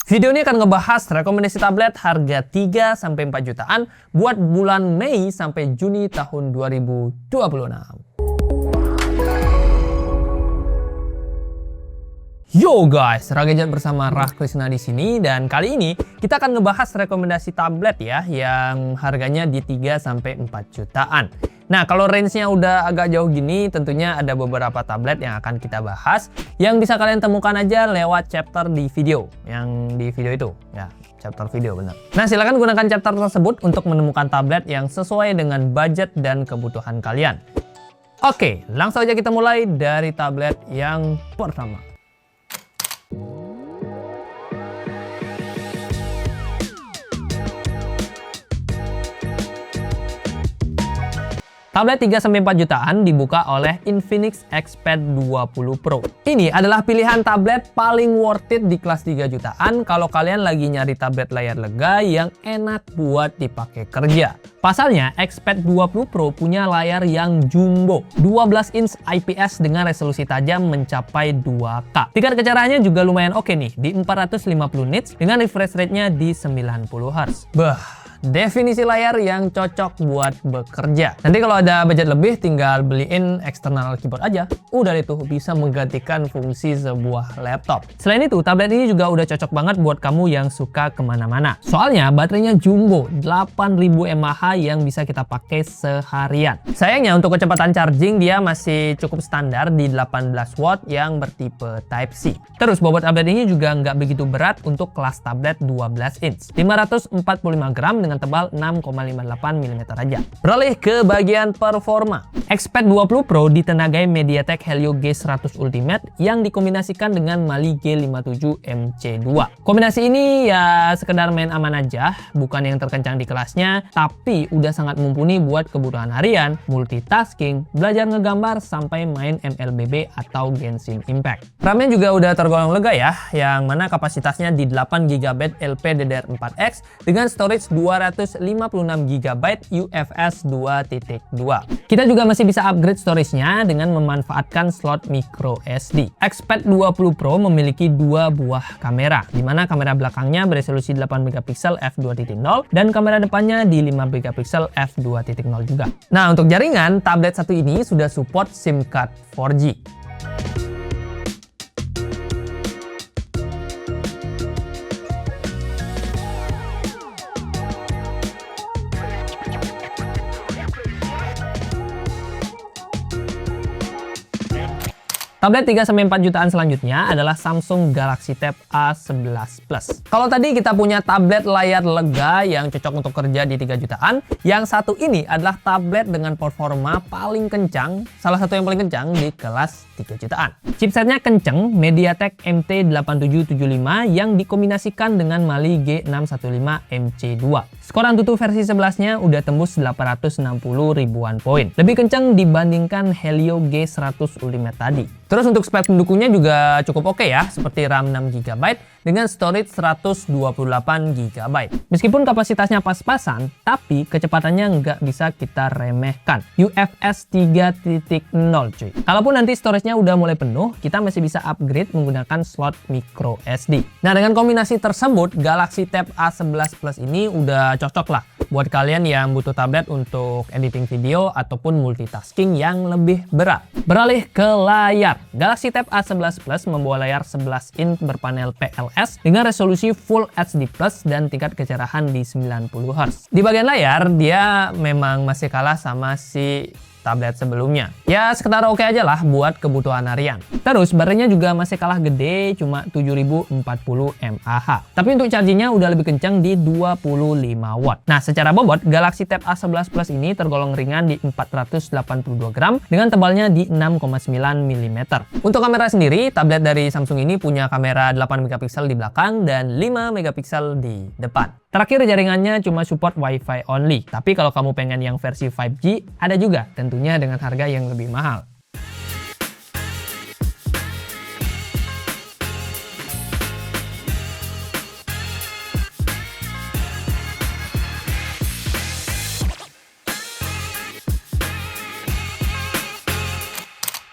Video ini akan ngebahas rekomendasi tablet harga 3-4 jutaan buat bulan Mei sampai Juni tahun 2026. Yo guys, Ragadget bersama Rah Krisna di sini, dan kali ini kita akan ngebahas rekomendasi tablet ya yang harganya di 3-4 jutaan. Nah, kalau range-nya udah agak jauh gini, tentunya ada beberapa tablet yang akan kita bahas yang bisa kalian temukan aja lewat chapter di video, yang di video itu ya, chapter video bener. Nah, silahkan gunakan chapter tersebut untuk menemukan tablet yang sesuai dengan budget dan kebutuhan kalian. Oke, langsung aja kita mulai dari tablet yang pertama. Tablet 3-4 jutaan dibuka oleh Infinix Xpad 20 Pro. Ini adalah pilihan tablet paling worth it di kelas 3 jutaan kalau kalian lagi nyari tablet layar lega yang enak buat dipakai kerja. Pasalnya, Xpad 20 Pro punya layar yang jumbo, 12 inch IPS dengan resolusi tajam mencapai 2K. Tingkat kecerahannya juga lumayan oke nih, di 450 nits dengan refresh rate-nya di 90 Hz. Definisi layar yang cocok buat bekerja. Nanti kalau ada budget lebih, tinggal beliin external keyboard aja. Udah itu bisa menggantikan fungsi sebuah laptop. Selain itu, tablet ini juga udah cocok banget buat kamu yang suka kemana-mana. Soalnya baterainya jumbo, 8000 mAh yang bisa kita pakai seharian. Sayangnya untuk kecepatan charging dia masih cukup standar di 18 watt yang bertipe Type-C. Terus bobot tablet ini juga nggak begitu berat untuk kelas tablet 12 inch, 545 gram dengan tebal 6,58 mm aja. Beralih ke bagian performa. Xpad 20 Pro ditenagai MediaTek Helio G100 Ultimate yang dikombinasikan dengan Mali G57 MC2. Kombinasi ini ya sekedar main aman aja, bukan yang terkencang di kelasnya, tapi udah sangat mumpuni buat kebutuhan harian, multitasking, belajar ngegambar, sampai main MLBB atau Genshin Impact. RAM-nya juga udah tergolong lega ya, yang mana kapasitasnya di 8GB LPDDR4X dengan storage 256 GB UFS 2.2. Kita juga masih bisa upgrade storage-nya dengan memanfaatkan slot micro SD. Xpad 20 Pro memiliki dua buah kamera, di mana kamera belakangnya beresolusi 8MP f2.0 dan kamera depannya di 5MP f2.0 juga. Nah, untuk jaringan, tablet satu ini sudah support SIM card 4G. Tablet 3-4 jutaan selanjutnya adalah Samsung Galaxy Tab A11 Plus. Kalau tadi kita punya tablet layar lega yang cocok untuk kerja di 3 jutaan, yang satu ini adalah tablet dengan performa paling kencang, salah satu yang paling kencang di kelas 3 jutaan. Chipsetnya kenceng, MediaTek MT8775 yang dikombinasikan dengan Mali G615 MC2. Skor Antutu versi 11-nya udah tembus 860 ribuan poin. Lebih kencang dibandingkan Helio G100 Ultimate tadi. Terus untuk spek pendukungnya juga cukup oke ya, seperti RAM 6GB dengan storage 128GB. Meskipun kapasitasnya pas-pasan, tapi kecepatannya nggak bisa kita remehkan. UFS 3.0 cuy. Kalaupun nanti storage-nya udah mulai penuh, kita masih bisa upgrade menggunakan slot micro SD. Nah, dengan kombinasi tersebut, Galaxy Tab A11 Plus ini udah cocok lah buat kalian yang butuh tablet untuk editing video ataupun multitasking yang lebih berat. Beralih ke layar. Galaxy Tab A11 Plus membawa layar 11 inch berpanel PLS dengan resolusi Full HD Plus dan tingkat kecerahan di 90 Hz. Di bagian layar, dia memang masih kalah sama si tablet sebelumnya. Ya sekitar oke aja lah buat kebutuhan harian. Terus baterainya juga masih kalah gede, cuma 7040 mAh. Tapi untuk chargingnya udah lebih kencang di 25 watt. Nah, secara bobot, Galaxy Tab A11 Plus ini tergolong ringan di 482 gram dengan tebalnya di 6,9 mm. Untuk kamera sendiri, tablet dari Samsung ini punya kamera 8MP di belakang dan 5MP di depan. Terakhir, jaringannya cuma support Wi-Fi only. Tapi kalau kamu pengen yang versi 5G, ada juga, tentunya dengan harga yang lebih mahal.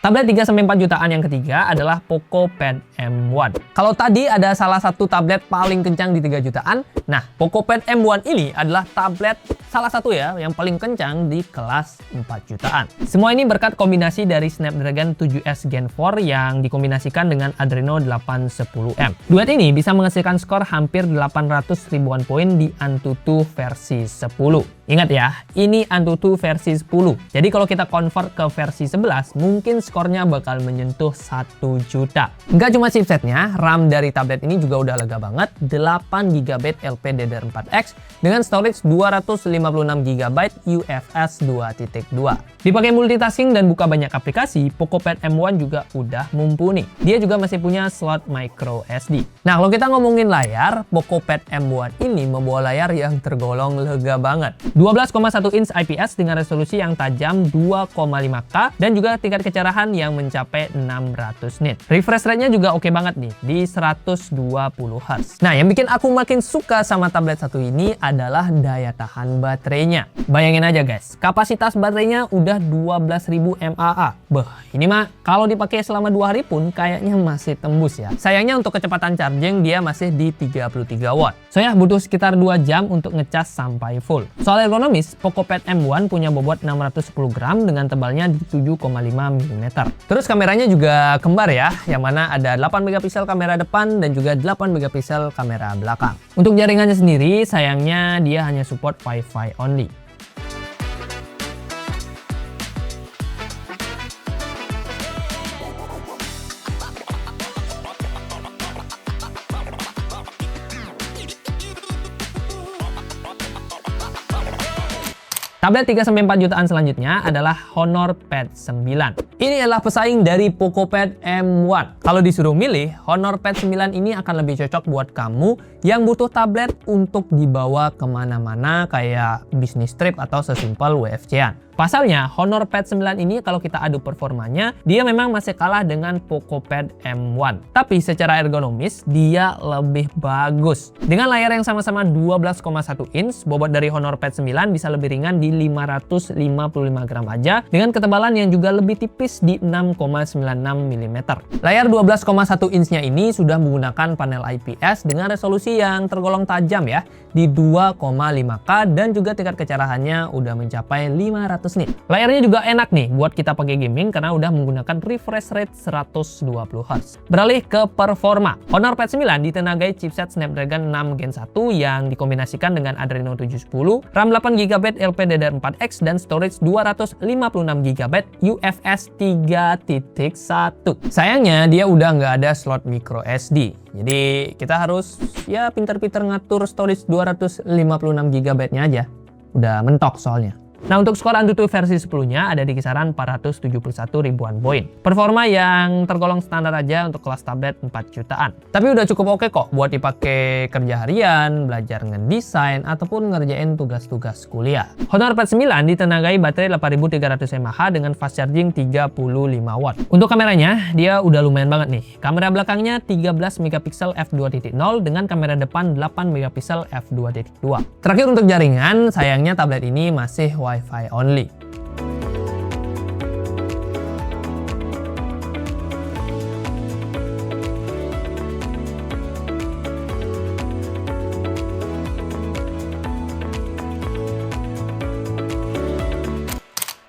Tablet 3-4 jutaan yang ketiga adalah Poco Pad M1. Kalau tadi ada salah satu tablet paling kencang di 3 jutaan, nah PocoPad M1 ini adalah tablet salah satu ya yang paling kencang di kelas 4 jutaan. Semua ini berkat kombinasi dari Snapdragon 7S Gen 4 yang dikombinasikan dengan Adreno 810M. Duet ini bisa menghasilkan skor hampir 800 ribuan poin di Antutu versi 10. Ingat ya, ini Antutu versi 10. Jadi kalau kita convert ke versi 11, mungkin skornya bakal menyentuh 1 juta. Nggak cuma chipsetnya, RAM dari tablet ini juga udah lega banget, 8GB LPDDR4X dengan storage 256GB UFS 2.2. Dipakai multitasking dan buka banyak aplikasi, PocoPad M1 juga udah mumpuni. Dia juga masih punya slot micro SD. Nah, kalau kita ngomongin layar, PocoPad M1 ini membawa layar yang tergolong lega banget. 12,1 inch IPS dengan resolusi yang tajam 2,5K dan juga tingkat kecerahan yang mencapai 600 nit. Refresh rate-nya juga oke banget nih, di 120 Hz. Nah, yang bikin aku makin suka sama tablet satu ini adalah daya tahan baterainya. Bayangin aja guys, kapasitas baterainya udah 12.000 mAh. Ini mah kalau dipakai selama 2 hari pun kayaknya masih tembus ya. Sayangnya untuk kecepatan charging dia masih di 33 watt. So ya, butuh sekitar 2 jam untuk ngecas sampai full. Soal ergonomis, PocoPad M1 punya bobot 610 gram dengan tebalnya di 7,5 mm. Terus kameranya juga kembar ya, yang mana ada 8 megapiksel kamera depan dan juga 8 megapiksel kamera belakang. Untuk jaringannya sendiri, sayangnya dia hanya support Wi-Fi only. Tablet 3-4 jutaan selanjutnya adalah Honor Pad 9. Ini adalah pesaing dari PocoPad M1. Kalau disuruh milih, Honor Pad 9 ini akan lebih cocok buat kamu yang butuh tablet untuk dibawa kemana-mana kayak bisnis trip atau sesimpel WFC-an. Pasalnya, Honor Pad 9 ini kalau kita adu performanya, dia memang masih kalah dengan PocoPad M1. Tapi secara ergonomis, dia lebih bagus. Dengan layar yang sama-sama 12,1 inch, bobot dari Honor Pad 9 bisa lebih ringan di 555 gram aja, dengan ketebalan yang juga lebih tipis di 6,96 mm. Layar 12,1 inch-nya ini sudah menggunakan panel IPS dengan resolusi yang tergolong tajam ya, di 2,5K dan juga tingkat kecerahannya udah mencapai 500 nit. Layarnya juga enak nih buat kita pakai gaming karena udah menggunakan refresh rate 120 Hz. Beralih ke performa. Honor Pad 9 ditenagai chipset Snapdragon 6 Gen 1 yang dikombinasikan dengan Adreno 710, RAM 8GB LPDDR4X dan storage 256GB UFS 3.1. Sayangnya dia udah nggak ada slot micro SD. Jadi kita harus ya pinter-pinter ngatur storage 256GB-nya aja. Udah mentok soalnya. Nah, untuk skor Antutu versi 10-nya ada di kisaran 471 ribuan poin. Performa yang tergolong standar aja untuk kelas tablet 4 jutaan. Tapi udah cukup oke kok buat dipakai kerja harian, belajar ngedesain, ataupun ngerjain tugas-tugas kuliah. Honor Pad 9 ditenagai baterai 8300 mAh dengan fast charging 35 watt. Untuk kameranya, dia udah lumayan banget nih. Kamera belakangnya 13 megapiksel f2.0 dengan kamera depan 8 megapiksel f2.2. Terakhir untuk jaringan, sayangnya tablet ini masih Wi-Fi only.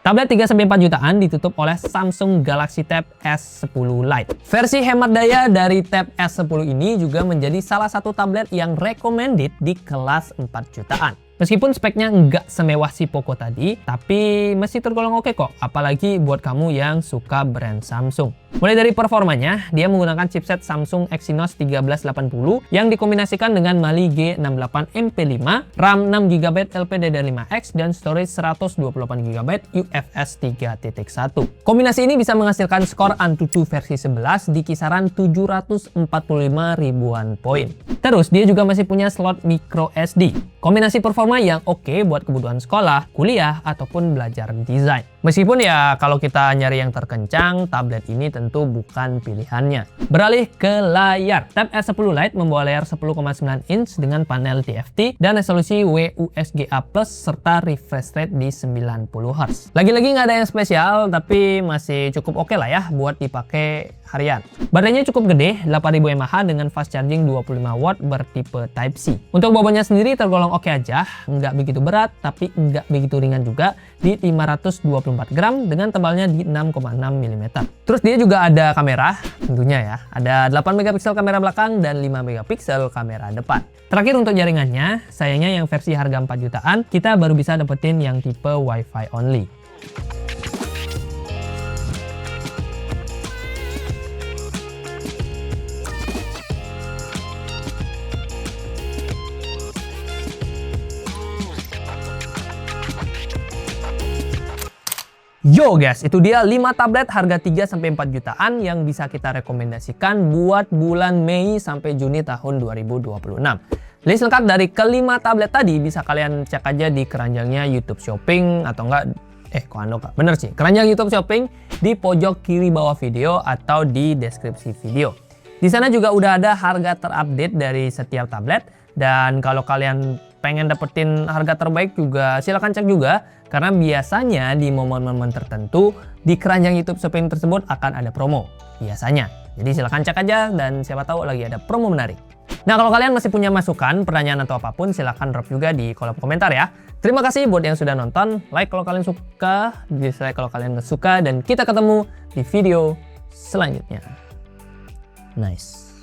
Tablet 3-4 jutaan ditutup oleh Samsung Galaxy Tab S10 Lite. Versi hemat daya dari Tab S10 ini juga menjadi salah satu tablet yang recommended di kelas 4 jutaan. Meskipun speknya nggak semewah si Poco tadi, tapi masih tergolong oke kok, apalagi buat kamu yang suka brand Samsung. Mulai dari performanya, dia menggunakan chipset Samsung Exynos 1380 yang dikombinasikan dengan Mali G68 MP5, RAM 6GB LPDDR5X, dan storage 128GB UFS 3.1. Kombinasi ini bisa menghasilkan skor Antutu versi 11 di kisaran 745 ribuan poin. Terus, dia juga masih punya slot micro SD. Kombinasi performa yang oke buat kebutuhan sekolah, kuliah, ataupun belajar desain. Meskipun ya kalau kita nyari yang terkencang, tablet ini tentu bukan pilihannya. Beralih ke layar. Tab S10 Lite membawa layar 10,9 inch dengan panel TFT dan resolusi WUSGA+ serta refresh rate di 90 Hz. Lagi-lagi nggak ada yang spesial, tapi masih cukup oke lah ya buat dipakai harian. Baterainya cukup gede, 8000 mAh dengan fast charging 25 watt bertipe Type-C. Untuk bobotnya sendiri tergolong oke aja, nggak begitu berat tapi nggak begitu ringan juga, di 524 gram dengan tebalnya di 6,6 mm. Terus dia juga ada kamera, tentunya ya. Ada 8 megapiksel kamera belakang dan 5 megapiksel kamera depan. Terakhir untuk jaringannya, sayangnya yang versi harga 4 jutaan, kita baru bisa dapetin yang tipe Wi-Fi only. Yo guys, itu dia 5 tablet harga 3-4 jutaan yang bisa kita rekomendasikan buat bulan Mei sampai Juni tahun 2026. List lengkap dari kelima tablet tadi bisa kalian cek aja di keranjangnya YouTube Shopping atau enggak, bener sih, keranjang YouTube Shopping di pojok kiri bawah video atau di deskripsi video. Di sana juga udah ada harga terupdate dari setiap tablet, dan kalau kalian pengen dapetin harga terbaik juga silahkan cek juga, karena biasanya di momen-momen tertentu di keranjang YouTube Shopping tersebut akan ada promo biasanya. Jadi silahkan cek aja dan siapa tahu lagi ada promo menarik. Nah, kalau kalian masih punya masukan, pertanyaan atau apapun silahkan drop juga di kolom komentar ya. Terima kasih buat yang sudah nonton, like kalau kalian suka, dislike kalau kalian nggak suka, dan kita ketemu di video selanjutnya. Nice.